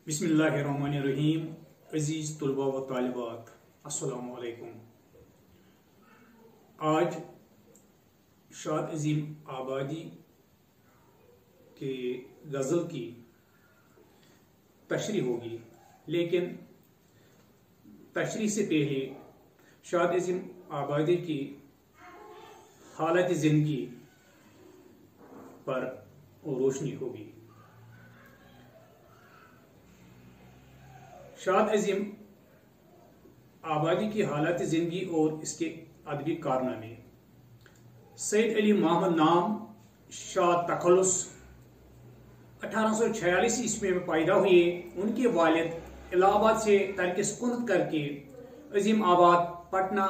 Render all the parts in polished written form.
बिस्मिल्लाहिर्रहमानिर्रहीम। अजीज तलबा व तालिबात, अस्सलामु अलैकुम। आज शाद अजीम आबादी के गज़ल की तशरीह होगी, लेकिन तशरीह से पहले शाद अजीम आबादी की हालत ज़िंदगी पर रोशनी होगी। शाद अजीम आबादी की हालत ज़िंदगी और इसके अदबी कारनामे। सैयद अली मोहम्मद नाम शाद तखल्लुस 1846 ईस्वी में पैदा हुए। उनके वालिद इलाहाबाद से तर्क सुकूनत करके अजीम आबाद पटना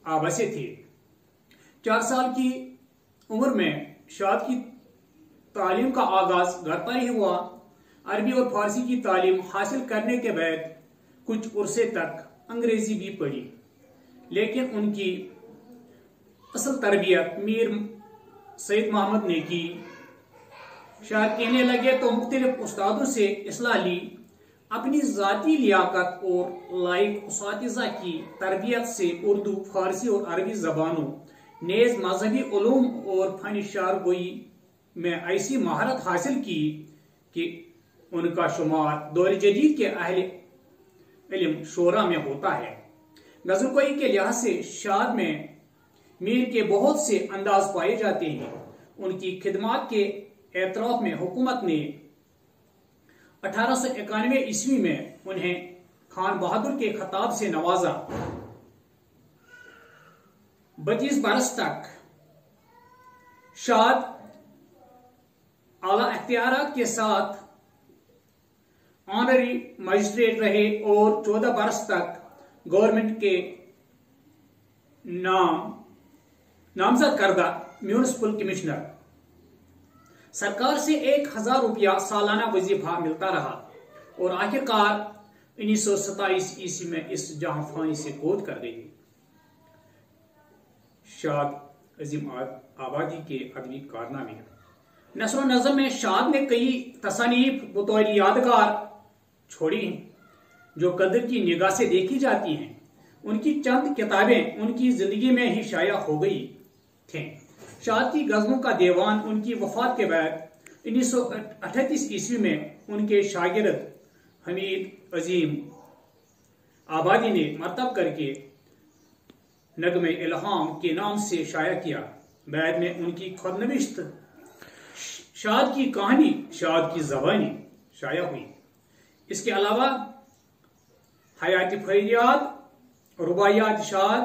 आवासे थे। 4 साल की उम्र में शाद की तालीम का आगाज घर पर ही हुआ। अरबी और फारसी की तालीम हासिल करने के बाद कुछ अरसे तक अंग्रेजी भी पढ़ी, लेकिन उनकी असल तरबियत मीर सैयद मोहम्मद ने की। शायद कहने लगे तो मुख्तलिफ उस्तादों से इस्लाह ली। अपनी ज़ाती लियाकत और लायक उस्तादिज़ा की तरबियत से उर्दू, फारसी और अरबी ज़बानों नेज़ मजहबी उलूम और फन शार गोई में ऐसी महारत हासिल की कि उनका शुमार दौर जदीद के अहले इल्म शोरा में होता है। गज़ल गोई के लिहाज से शाद में मीर के बहुत से अंदाज पाए जाते हैं। उनकी खिदमत के एतराफ में हुकूमत ने 1891 ईस्वी में उन्हें खान बहादुर के खिताब से नवाजा। 32 बरस तक शाद आला इख्तियारात के साथ ऑनरी मजिस्ट्रेट रहे और 14 बरस तक गवर्नमेंट के नामजद करदा म्यूनिसिपल कमिश्नर। सरकार से 1000 रुपया सालाना वजीफा मिलता रहा और आखिरकार 1927 ईस्वी में इस जहां फानी से गोद कर गई। शाद अजीम आबादी के अदबी कारनामे। नस्र व नज़म में शाद ने कई तसानीफ बतौर यादगार छोड़ी हैं, जो कदर की निगाह से देखी जाती हैं। उनकी चंद किताबें उनकी जिंदगी में ही शाया हो गई थीं। शाद की गज़लों का दीवान उनकी वफात के बाद 1938 ईस्वी में उनके शागिर्द हमीद अजीम आबादी ने मरतब करके नगमे इल्हाम के नाम से शाया किया। बाद में उनकी खुदनविश्त शाद की कहानी शाद की ज़बानी शाया हुई। इसके अलावा हयात फरियाद, रुबायात शाद,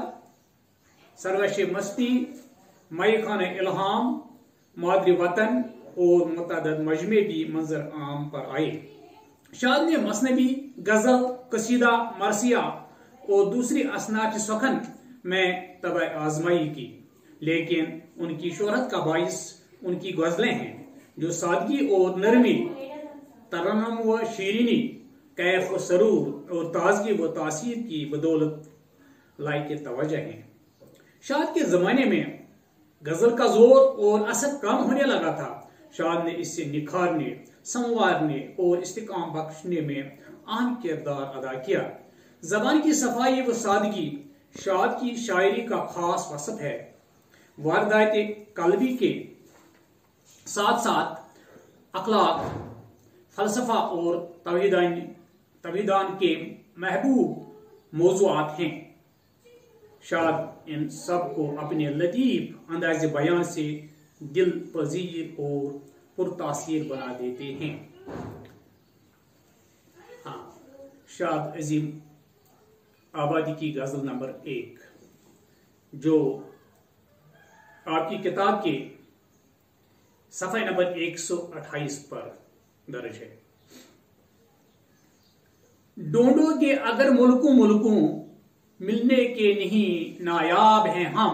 सरवश मस्ती, मई खाना इल्हाम, मादरी वतन और मुतअद्दिद मजमे भी मंजर आम पर आए। शाद ने मसनवी, गजल, कसीदा, मरसिया और दूसरी असनाफ सखन में तबा आजमाई की, लेकिन उनकी शोहरत का बाइस उनकी गजलें हैं, जो सादगी और नरमी, तरन्नुम व शीरीनी, कैफ व सरूर और ताजगी व तासीर की बदौलत लायक तवज्जो हैं। शाद के जमाने में गजल का जोर और असर कम होने लगा था। शाद ने इससे निखारने, संवारने और इस्तिकाम बख्शने में अहम किरदार अदा किया। जबान की सफाई व सादगी शाद की शायरी का खास वसफ है। वारदात कल्बी के साथ साथ अखलाक, फलसफा और तवीदान के महबूब मौज़ूआत हैं। शाद इन सब को अपने लतीफ अंदाज़ बयान से दिल पजीर और पुरतासीर बना देते हैं। शाद अजीम आबादी की गज़ल नंबर 1, जो आपकी किताब के सफ़े नंबर 128 पर दर्ज है। ढूंढोगे अगर मुल्कों मुल्कों, मिलने के नहीं नायाब हैं हम।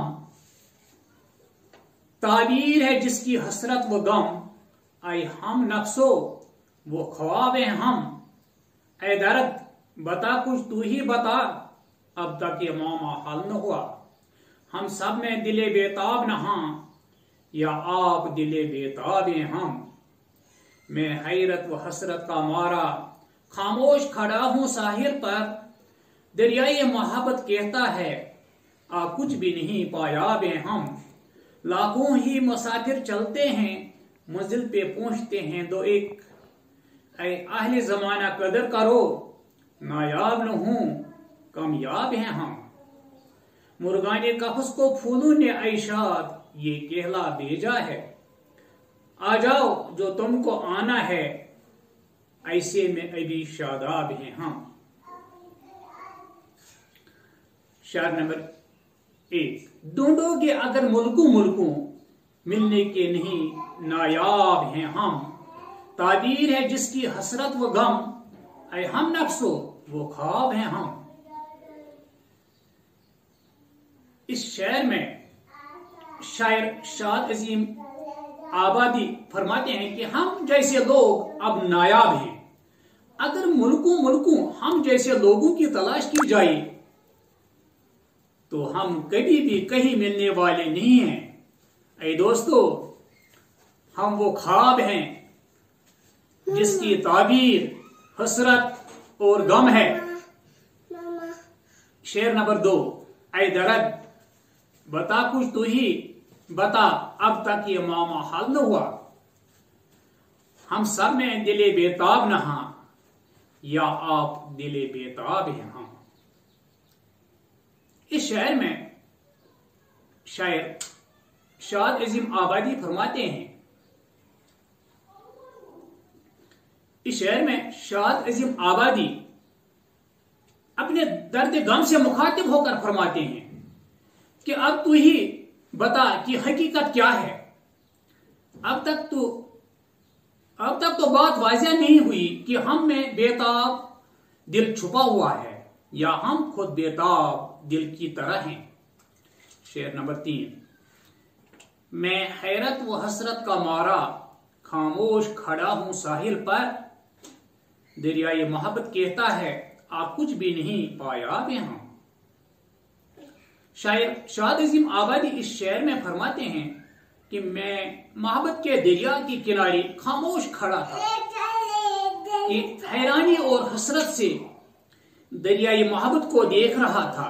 ताबीर है जिसकी हसरत व गम, आए हम नक्सो वो ख्वाब हैं हम। ऐ दर्द बता कुछ तू ही बता, अब तक ये मामा हल न हुआ। हम सब में दिले बेताब नहा, या आप दिले बेताब हैं हम। मैं हैरत व हसरत का मारा, खामोश खड़ा हूं साहिल पर, दरियाए मोहब्बत कहता है आ कुछ भी नहीं पाया बे हम। लाखों ही मुसाफिर चलते हैं, मंजिल पे पहुंचते हैं दो एक। ऐ अहले जमाना कदर करो, नायाब न हूं कामयाब हैं हम। मुर्गाने कफस को फूलों ने ऐशाद ये कहला भेजा है, आ जाओ जो तुमको आना है, ऐसे में अभी शादाब हैं हम। शेर नंबर 1। ढूंढोगे अगर मुल्कों मुल्कों, मिलने के नहीं नायाब हैं हम। ताबीर है जिसकी हसरत व गम, ऐ हम नफ्सो वो ख्वाब हैं हम। इस शेर में शायर शाद अजीम आबादी फरमाते हैं कि हम जैसे लोग अब नायाब हैं। अगर मुल्कों मुल्कों हम जैसे लोगों की तलाश की जाए तो हम कभी भी कहीं मिलने वाले नहीं हैं। ऐ दोस्तों, हम वो ख्वाब हैं जिसकी ताबीर हसरत और गम है। शेर नंबर 2। ऐ दर्द बता कुछ तू ही बता, अब तक ये मामा हाल न हुआ। हम सब में दिले बेताब नहा, या आप दिले बेताब हैं हम। इस शेर में शायर शाद अजीम आबादी फरमाते हैं, इस शेर में शाद अजीम आबादी अपने दर्द गम से मुखातिब होकर फरमाते हैं कि अब तू ही बता कि हकीकत क्या है। अब तक तो बात वाज़ेह नहीं हुई कि हम में बेताब दिल छुपा हुआ है, या हम खुद बेताब दिल की तरह हैं। शेर नंबर 3। मैं हैरत व हसरत का मारा, खामोश खड़ा हूं साहिल पर, दरियाए मोहब्बत कहता है आप कुछ भी नहीं पाया बे हम। शायर शाद अजीम आबादी इस शेर में फरमाते हैं कि मैं मोहब्बत के दरिया के किनारे खामोश खड़ा था कि हैरानी और हसरत से दरियाई मोहब्बत को देख रहा था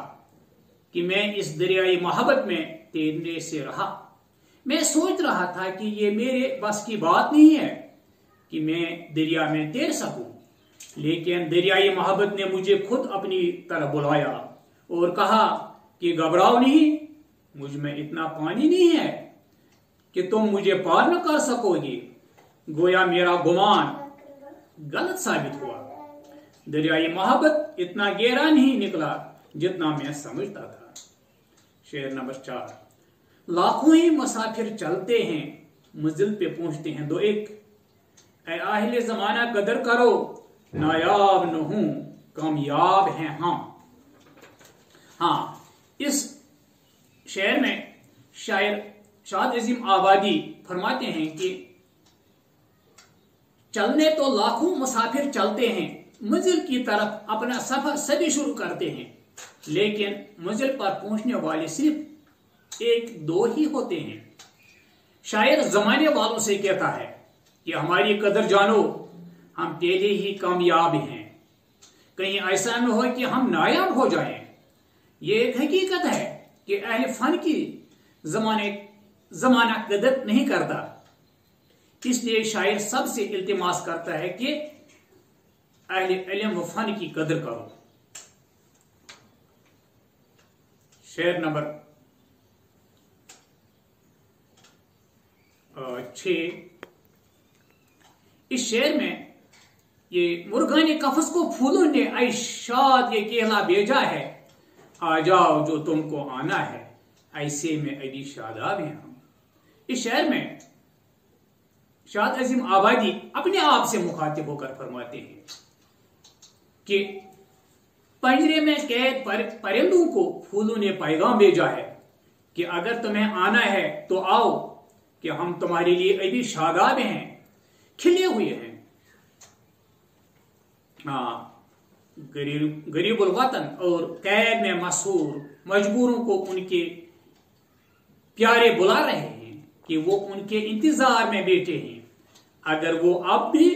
कि मैं इस दरियाई मोहब्बत में तैरने से रहा। मैं सोच रहा था कि ये मेरे बस की बात नहीं है कि मैं दरिया में तैर सकूं, लेकिन दरियाई मोहब्बत ने मुझे खुद अपनी तरफ बुलाया और कहा कि घबराओ नहीं, मुझ में इतना पानी नहीं है कि तुम मुझे पार न कर सकोगे। गोया मेरा गुमान गलत साबित हुआ। दरियाई मोहब्बत इतना गहरा नहीं निकला जितना मैं समझता था। शेर नंबर 4। लाखों ही मुसाफिर चलते हैं, मंजिल पे पहुंचते हैं दो एक। ऐ अहले जमाना कदर करो, नायाब न हूं कामयाब हैं हम। हाँ, इस शेर में शायर शाद अजीम आबादी फरमाते हैं कि चलने तो लाखों मुसाफिर चलते हैं, मंजिल की तरफ अपना सफर सभी शुरू करते हैं, लेकिन मंजिल पर पहुंचने वाले सिर्फ 1-2 ही होते हैं। शायर जमाने वालों से कहता है कि हमारी कदर जानो, हम पहले ही कामयाब हैं, कहीं ऐसा न हो कि हम नायाब हो जाएं। ये एक हकीकत है कि अहले फन की जमाना कदर नहीं करता, इसलिए शायर सबसे इल्तिमास करता है कि अहले इल्म व फन की कदर करो। शेर नंबर 6। इस शेर में ये मुर्गाने कफस को फूलों ने ऐशाद ये कहला भेजा है, आ जाओ जो तुमको आना है, ऐसे में अभी शादाब हैं हम। इस शेर में शाद अजीम आबादी अपने आप से मुखातिब होकर फरमाते हैं कि पंजरे में कैद परिंदों को फूलों ने पैगाम भेजा है कि अगर तुम्हें आना है तो आओ, कि हम तुम्हारे लिए अभी शादाब हैं, खिले हुए हैं। गरीबुल वतन और कैद में मशहूर मजबूरों को उनके प्यारे बुला रहे हैं कि वो उनके इंतजार में बैठे हैं। अगर वो अब भी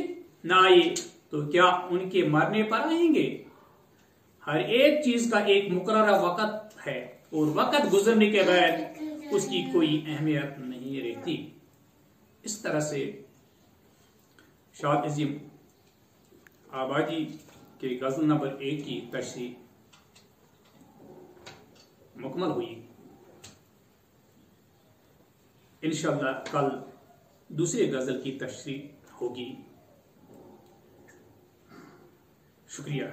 ना आए تو کیا ان کے مرنے پر آئیں گے؟ ہر ایک چیز کا ایک مقررہ وقت ہے اور وقت گزرنے کے بعد اس کی کوئی اہمیت نہیں رہتی۔ اس طرح سے شاد عظیم آبادی کے غزل نمبر 1 کی تشریح مکمل ہوئی۔ انشاءاللہ کل دوسرے غزل کی تشریح ہوگی۔ شکریہ۔